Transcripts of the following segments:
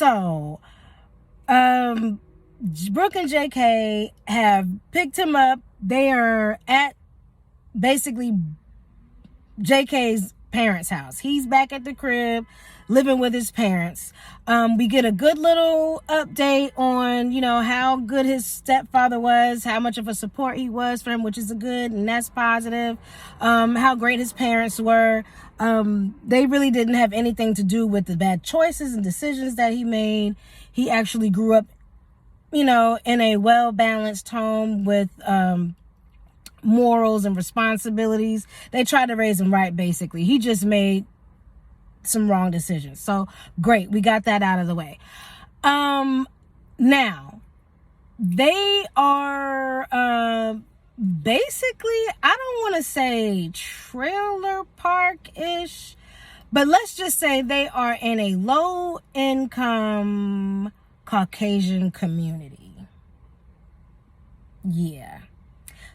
So, Brook and JK have picked him up. They are at basically JK's parents' house. He's back at the crib living with his parents. We get a good little update on, how good his stepfather was, how much of a support he was for him, which is good, and that's positive. How great his parents were. They really didn't have anything to do with the bad choices and decisions that he made. He actually grew up, in a well-balanced home with morals and responsibilities. They tried to raise him right, basically. He just made some wrong decisions. So great, we got that out of the way. Now they are basically, I don't want to say trailer park-ish, but let's just say they are in a low income Caucasian community. Yeah,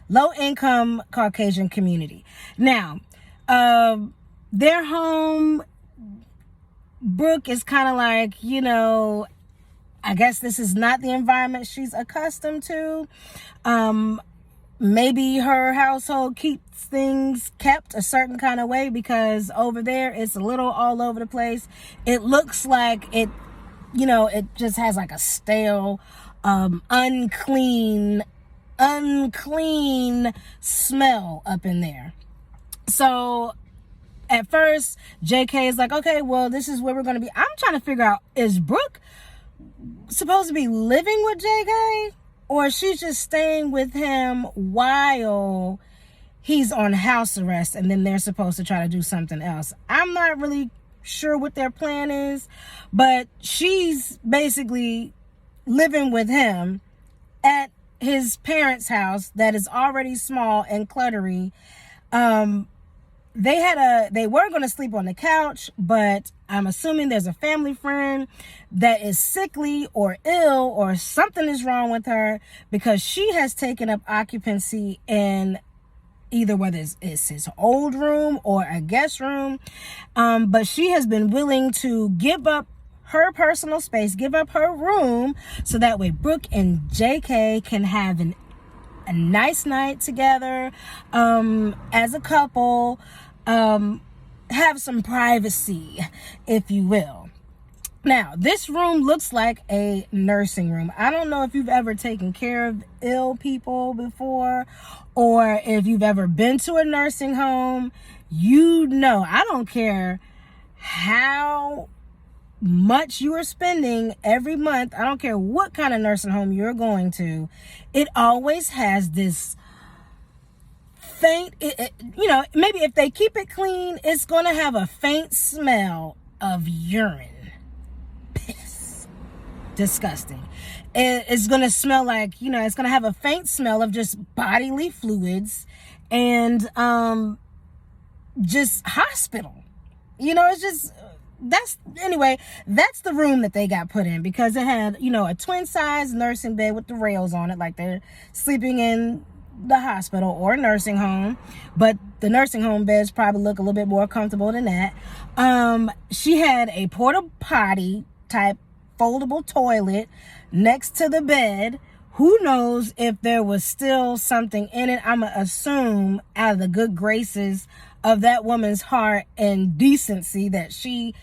low income Caucasian community. Now their home, Brook is kind of like, I guess this is not the environment she's accustomed to. Maybe her household keeps things kept a certain kind of way, because over there it's a little all over the place. It looks like it just has like a stale, unclean smell up in there. So at first, JK is like, okay, well, this is where we're going to be. I'm trying to figure out, is Brook supposed to be living with JK? Or she's just staying with him while he's on house arrest, and then they're supposed to try to do something else. I'm not really sure what their plan is, but she's basically living with him at his parents' house that is already small and cluttery. They were going to sleep on the couch, but I'm assuming there's a family friend that is sickly or ill, or something is wrong with her, because she has taken up occupancy in either whether it's his old room or a guest room. But she has been willing to give up her personal space, give up her room, so that way Brook and JK can have a nice night together as a couple. Have some privacy, if you will. Now, this room looks like a nursing room. I don't know if you've ever taken care of ill people before, or if you've ever been to a nursing home. I don't care how much you are spending every month. I don't care what kind of nursing home you're going to. It always has this faint, maybe if they keep it clean, it's going to have a faint smell of urine. Piss. Disgusting. It's going to smell like, it's going to have a faint smell of just bodily fluids and just hospital. It's just, that's the room that they got put in, because it had, a twin size nursing bed with the rails on it, like they're sleeping in the hospital or nursing home, but the nursing home beds probably look a little bit more comfortable than that. She had a porta potty type foldable toilet next to the bed. Who knows if there was still something in it? I'm gonna assume, out of the good graces of that woman's heart and decency, that she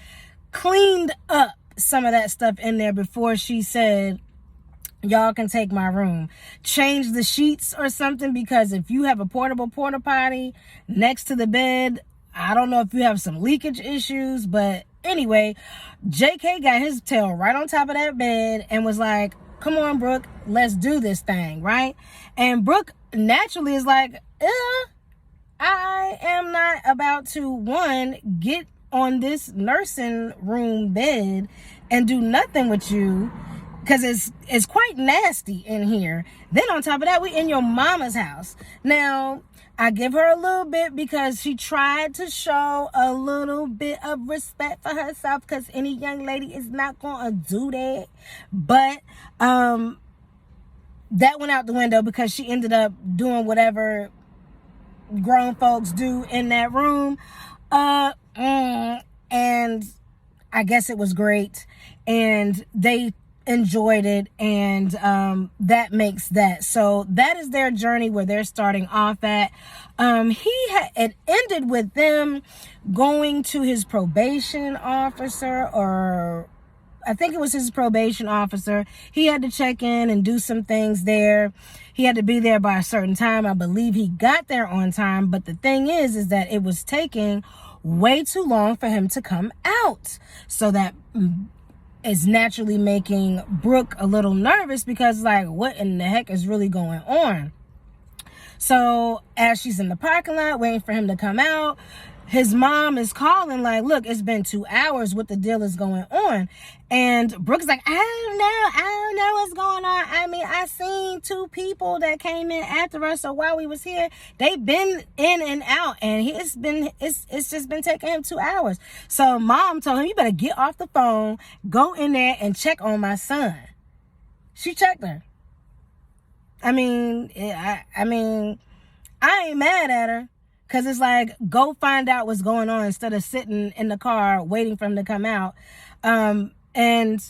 cleaned up some of that stuff in there before she said, y'all can take my room. Change the sheets or something, because if you have a portable porta potty next to the bed, I don't know if you have some leakage issues. But anyway, JK got his tail right on top of that bed and was like, come on, Brook, let's do this thing, right? And Brook naturally is like, I am not about to, get on this nursing room bed and do nothing with you, because it's quite nasty in here. Then on top of that, we in your mama's house. Now, I give her a little bit because she tried to show a little bit of respect for herself, because any young lady is not going to do that. But that went out the window, because she ended up doing whatever grown folks do in that room. And I guess it was great, and they enjoyed it, and that makes that. So that is their journey where they're starting off at. It ended with them going to his probation officer, or I think it was his probation officer. He had to check in and do some things there. He had to be there by a certain time. I believe he got there on time, but the thing is that it was taking way too long for him to come out. So that is naturally making Brook a little nervous, because like, what in the heck is really going on? So as she's in the parking lot waiting for him to come out, his mom is calling like, look, it's been 2 hours. What the deal is going on? And Brook's like, I don't know what's going on. I mean, I seen 2 people that came in after us. So while we was here, they've been in and out, and it's just been taking him 2 hours. So mom told him, you better get off the phone, go in there and check on my son. She checked her. I mean, I ain't mad at her. Because it's like, go find out what's going on instead of sitting in the car waiting for him to come out. And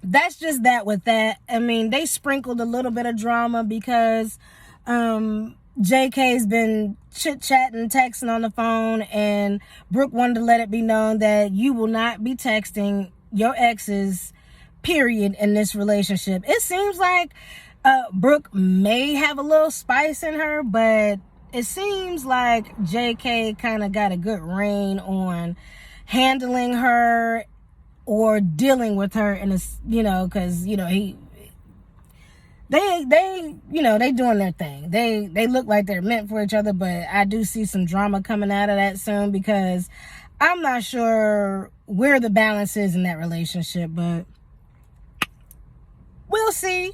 that's just that with that. I mean, they sprinkled a little bit of drama because JK's been chit-chatting, texting on the phone. And Brook wanted to let it be known that you will not be texting your exes, period, in this relationship. It seems like Brook may have a little spice in her, but it seems like JK kind of got a good rein on handling her or dealing with her in a, because, they doing their thing. They look like they're meant for each other, but I do see some drama coming out of that soon, because I'm not sure where the balance is in that relationship, but we'll see.